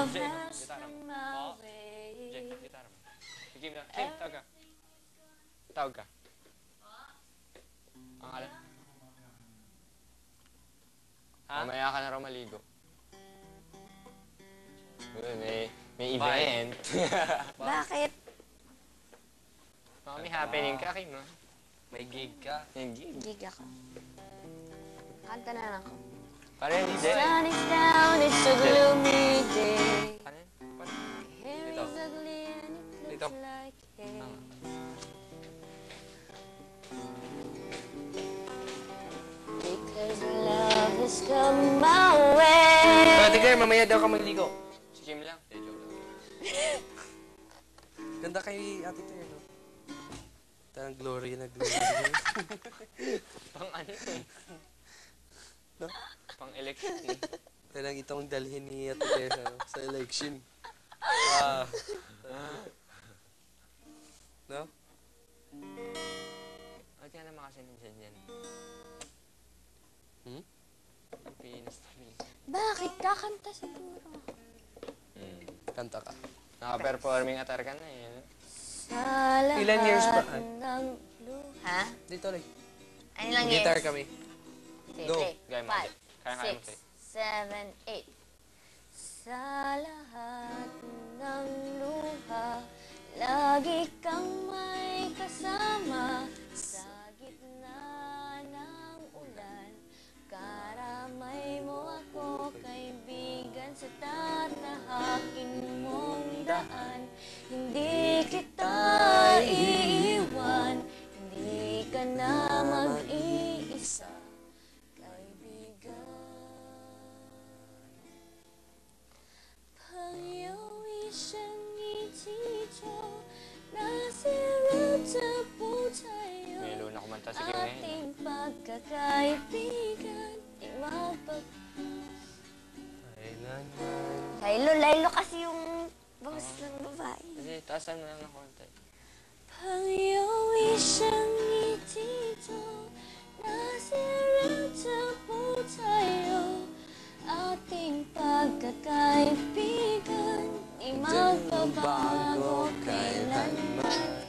love Jay, has gitara mo. come my Jay, way. gitara mo. Kim na. Kim, tawag ka. Tawag ka. Ang alam. Ha? Mamaya ka na raw maligo. May event. Bakit? Baka may happening ka, Kim, no? May gig ka. May gig. Gig ako. Kanta na lang ako. Parang hindi. Sun is down, it's a gloomy day. Paano yun? Hair Dito. is ugly and it Dito. looks like hay. Because love has come my way. Pwede kayo, mamaya daw ka magligo. Si Kim lang. Joke lang. Ganda kay ate Claire, no? Tarang glory na glory. Pang ano eh. No? Pang election eh. Tarang itong dalhin ni ate Claire sa election. No? Ba't ka naman kasi nandiyan yan? Hmm? Pinas na Pinas. Bakit? Kakanta siguro. Kanta ka. Naka-performing atar ka na eh. Sa lahat Ilan years pa? ng luha. Dito lang. Ano lang years? Guitar kami. Sige, Go. play. Gaya mo. 5, Kaya mo 6, sa'yo. 7, 8. Sa lahat ng luha, lagi kang may kasama. Sa gitna ng ulan, karamay mo ako, kaibigan, sa tatahakin mong daan. Hindi kita iiwan, hindi ka na mag-iisa, kaibigan. 朋友一生一起走，那些日子不再有。 May luna kumanta si Kim ngayon. Ating pagkakaibigan, di mapag... Kailanman. Laylo kasi yung boses ng babae. Kasi taasan mo lang ng konti. 朋友一生一起走，那些日子不再有。Ating pagkakaibigan, di magbabago kailanman.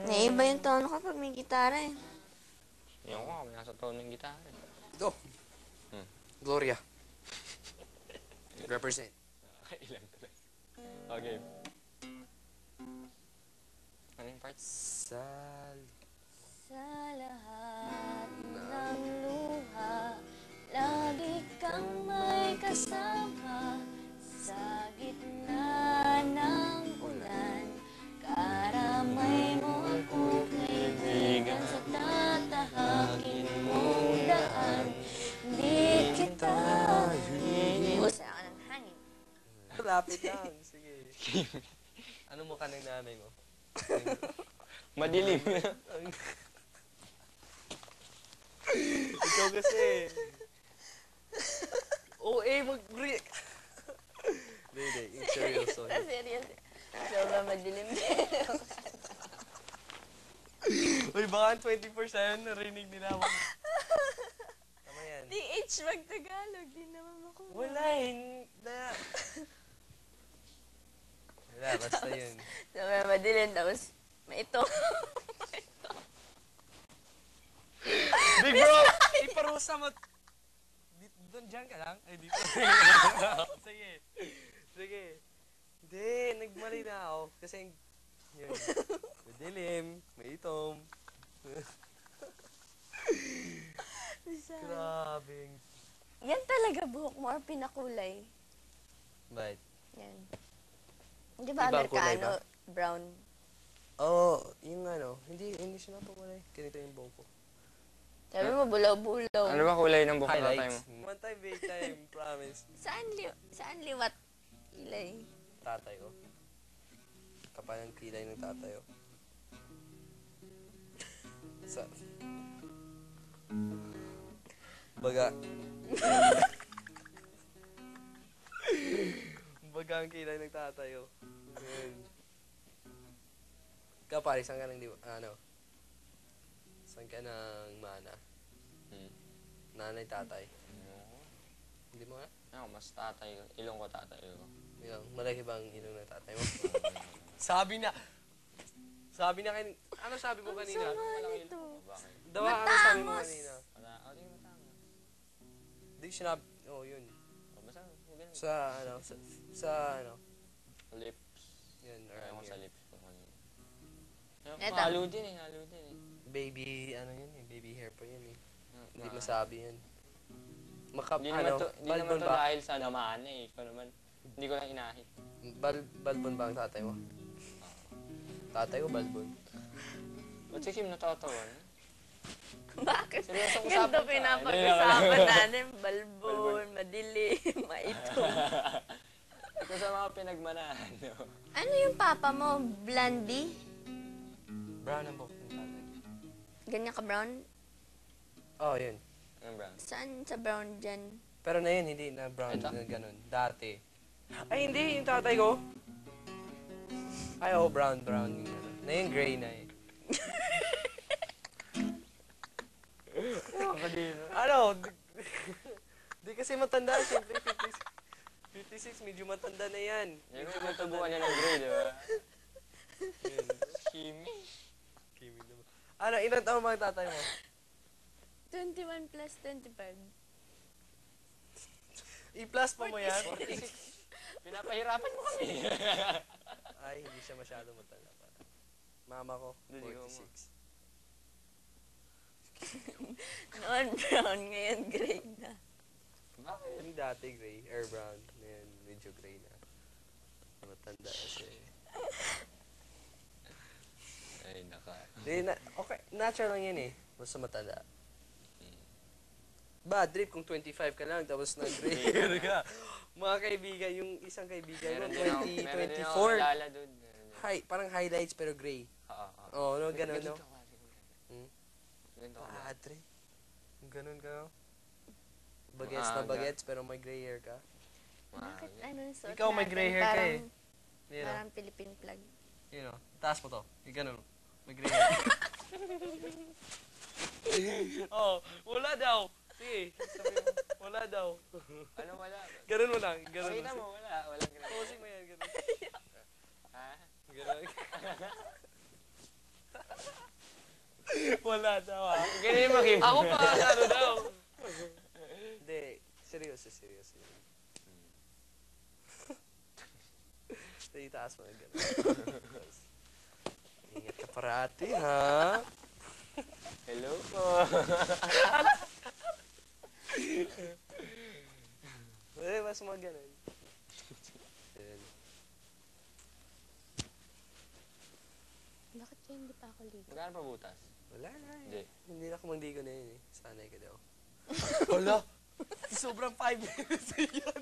Naiba yung tono kapag may gitara eh. Yung ko, may nasa tono ng gitara. Ito. Gloria. Represent. Ilang tuloy. Okay. Ano yung part? Sal. Sa lahat ng luha, lagi kang may kasama. Sa gitna ng ulan, karamay mo ako, kaibigan, sa tatahakin mong daan. Di kita iusa ka ng hangin. Lapit lang. Sige. Ano mo ka ng nanay mo? Madilim. Ikaw kasi. Mag-react. Hindi. Seryoso. Serious. Sobrang madilim din. Uy, baka 24/7 narinig nila ako. Tama yan. TH mag-Tagalog, di naman ako. Wala eh. Wala, basta yun. Sobrang madilim, tapos may ito. Big bro! Iparusa mo. Doon dyan ka lang? Ay, dito. Sige. Sige. Hindi, nagmali na ako. Kasi, yun. Madilim, may itom. Grabe. Yan talaga buhok mo or pinakulay. Bakit? Yan. Di ba Ibang kulay Amerikano? Brown. Oo, yung hindi siya napakulay. Ganito yung buhok ko. Sabi mo, bulaw-bulaw. Ano ba kulay ng buhok na tayo mo? One time, big time, promise. Saan liwat? Ilay. Tatay ko. Kapal ng kilay ng tatay ko. Sa... Baga. Baga ang kilay ng tatay ko. Kapal, saan ka ng saan ka ng mana? Nanay, tatay. Hindi mo nga? Ako, mas tatay ko. Ilong ko tatay ko. Yung, malaki bang ilong ng tatay mo? Sabi na ano sabi ko kanina? Bakit? Dawa, ano sabi mo kanina? Wala, di matama. Di sinabi, yun. O, basta, huwag ganun. Sa ano, Lips. yun, Ayaw ko around sa here. lips ko kanina. Eto. Halo din eh. Baby, ano yun eh, baby hair pa yun eh. Hindi Ah. masabi yun. Hindi naman to dahil sa namaan eh. Ikaw naman, hindi ko lang inahit. Balbon ba ang tatay mo? Tatay ko balbon. Ba't si Kim natatawa? Bakit? Seryoso Ganito usapan ka. pinapag-usapan natin. Balbon, madilim, maitom. Ito sa mga pinagmanahan, no? Ano yung papa mo? Blondie? Brown ang buhok ng tatay. Ganyan ka brown? Yun. Ang brown. Saan sa brown dyan? Pero na yun, hindi na brown Ito? na ganun. Dati. Ay, hindi. Yung tatay ko. Ay, brown yung ganun. Na yung gray na eh. Ano? Di kasi matanda. Siyempre, 56, medyo matanda na yan. Yan kung natubuan niya ng grade, di ba? Yun. Kimi. Kimi naman. Ano, ilan taon ba ang tatay mo? 21 plus 25. I-plus pa mo yan? Pinapahirapan mo kami. Ay, hindi siya masyado matanda pa. Mama ko, Hindi ko 46. Noon brown, ngayon gray na. Bakit? Yung dati gray, air brown. Ngayon, medyo gray na. Matanda kasi. Ay, naka. Okay, natural lang yan eh. Basta matanda. Bad trip kung 25 ka lang, tapos nag-gray hair ka. Mga kaibigan, yung isang kaibigan ko, 24. Kilala doon. Parang highlights pero gray. Oo. No, ganun, no? Ganito ka ba? Bad trip. Ganun ka, no? Bagets na bagets, pero may gray hair ka. Bakit ano yung suot Ikaw, may natin? gray hair ka eh. Parang- You know, Parang Philippine flag. you know, taas mo to. Yung ganun. May gray hair. Wala daw. Sige, sabi mo, wala daw. Ano wala? Ganun mo lang, ganun Pakita mo, wala. Walang ganun. Posing mo yan, ganun. Ha? Ganun. Wala daw ah. Ganun yung makita. Ako pa, ano daw. Hindi, seryoso. Hindi, taas mo na ganun. Ingat ka parati, ha? Hello po. Mas mga ganun. Ganun. Bakit kaya hindi pa ako ligo? Magkano pa butas? Wala na eh. Hindi. Hindi na ako mandigo na yun eh. Sanay ka daw. Wala! Sobrang 5 minutes na yan.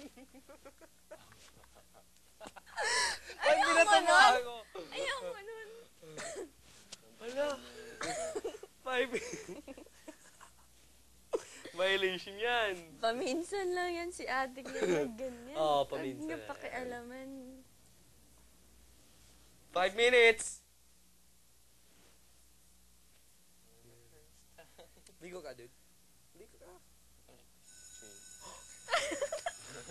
Ay, pinatamaan ko. Ayaw mo nun. Wala. 5 Violation yan. Paminsan lang yan si ate ko yung ganyan. Oo, paminsan. Huwag niya pakialaman. 5 minutes! Ligo ka, dude. Ligo ka.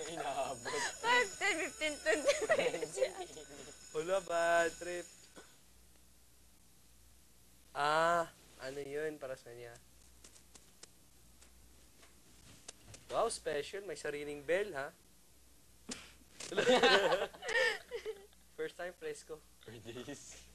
Inaabot. 5, 10, 15, 20 minutes si ate. Wala, bad trip. Ano yun para sa kanya? Wow, special. May sariling bell, ha? First time, fresco. For this.